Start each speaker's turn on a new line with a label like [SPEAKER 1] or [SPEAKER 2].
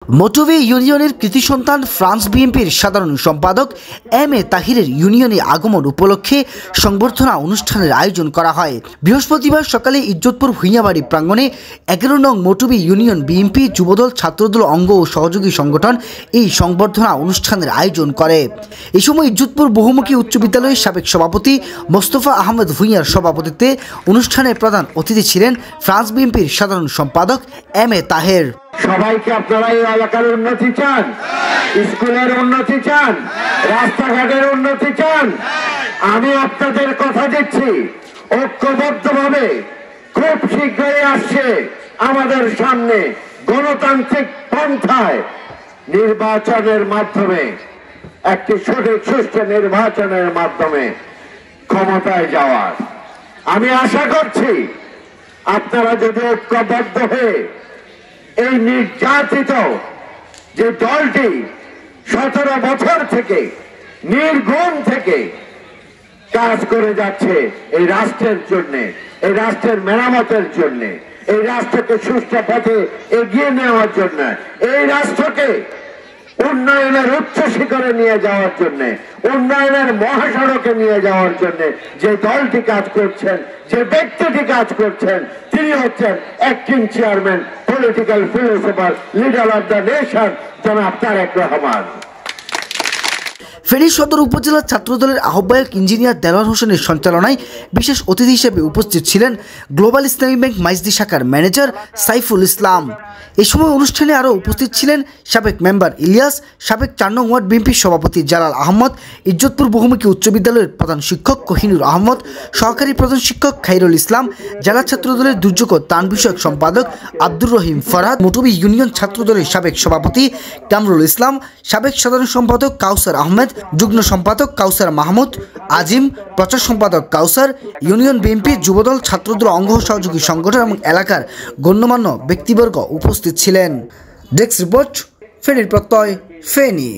[SPEAKER 1] মটুবি ইউনিয়নের কৃতি সন্তান ফ্রান্স বিএনপির সাধারণ সম্পাদক এম এ তাহিরের ইউনিয়নে আগমন উপলক্ষে সংবর্ধনা অনুষ্ঠানের আয়োজন করা হয়। বৃহস্পতিবার সকালে ইজ্জতপুর ভূঁইয়াবাড়ি প্রাঙ্গণে 11 নং মটুবি ইউনিয়ন বিএনপি যুবদল ছাত্রদল অঙ্গ ও সহযোগী সংগঠন এই সংবর্ধনা অনুষ্ঠানের আয়োজন করে। এই সময় ইজ্জতপুর বহুমুখী উচ্চ বিদ্যালয়ের সাবেক সভাপতি মোস্তফা আহমেদ ভূঁইয়ার সভাপতিত্বে অনুষ্ঠানের প্রধান অতিথি ছিলেন ফ্রান্স বিএনপির সাধারণ সম্পাদক এম এ তাহের।
[SPEAKER 2] সবাইকে আপনারা এই এলাকার উন্নতি চান, স্কুলের উন্নতি চান, রাস্তাঘাটের উন্নতি চান। আমি আপনাদের কথা দিচ্ছি, ঐক্যবদ্ধভাবে খুব শীঘ্রই আসছে আমাদের সামনে গণতান্ত্রিক পন্থায় নির্বাচনের মাধ্যমে, একটি সঠিক সুষ্ঠু নির্বাচনের মাধ্যমে ক্ষমতায় যাওয়ার। আমি আশা করছি আপনারা যদি ঐক্যবদ্ধ হয়ে এই নির্যাতিত যে দলটি 17 বছর থেকে নির্গুণ থেকে কাজ করে যাচ্ছে এই রাষ্ট্রের জন্য, এই রাষ্ট্রের মেরামতের জন্য, এই রাষ্ট্রকে সুষ্ঠু পথে এগিয়ে নেওয়ার জন্য, এই রাষ্ট্রকে উন্নয়নের উচ্চ শিখরে নিয়ে যাওয়ার জন্য, উন্নয়নের মহাসড়কে নিয়ে যাওয়ার জন্য যে দলটি কাজ করছেন, যে ব্যক্তিটি কাজ করছেন, তিনি হচ্ছেন acting chairman, political philosopher, leader of the nation, জনাব তারেক রহমান।
[SPEAKER 1] ফেনী সদর উপজেলা ছাত্রদলের আহ্বায়ক ইঞ্জিনিয়ার দেলোয়ার হোসেনের সঞ্চালনায় বিশেষ অতিথি হিসেবে উপস্থিত ছিলেন গ্লোবাল ইসলামী ব্যাংক মাইজদি শাখার ম্যানেজার সাইফুল ইসলাম। এই সময় অনুষ্ঠানে আরও উপস্থিত ছিলেন সাবেক মেম্বার ইলিয়াস, সাবেক 4 নং ওয়ার্ড বিএনপির সভাপতি জালাল আহমদ, ইজ্জতপুর বহুমুখী উচ্চ বিদ্যালয়ের প্রধান শিক্ষক কোহিনুর আহমদ, সহকারী প্রধান শিক্ষক খাইরুল ইসলাম, জেলা ছাত্রদলের দুর্যোগ ও ত্রাণ বিষয়ক সম্পাদক আব্দুর রহিম ফরহাদ, মটুবি ইউনিয়ন ছাত্রদলের সাবেক সভাপতি কামরুল ইসলাম, সাবেক সাধারণ সম্পাদক কাউসার আহমেদ, যুগ্ম সম্পাদক কাউসার মাহমুদ আজিম, প্রচার সম্পাদক কাউসার, ইউনিয়ন বিএনপি যুবদল ছাত্রদল অঙ্গ সহযোগী সংগঠন এবং এলাকার গণ্যমান্য ব্যক্তিবর্গ উপস্থিত ছিলেন। ডেস্ক রিপোর্ট, ফেনীর প্রত্যয়, ফেনী।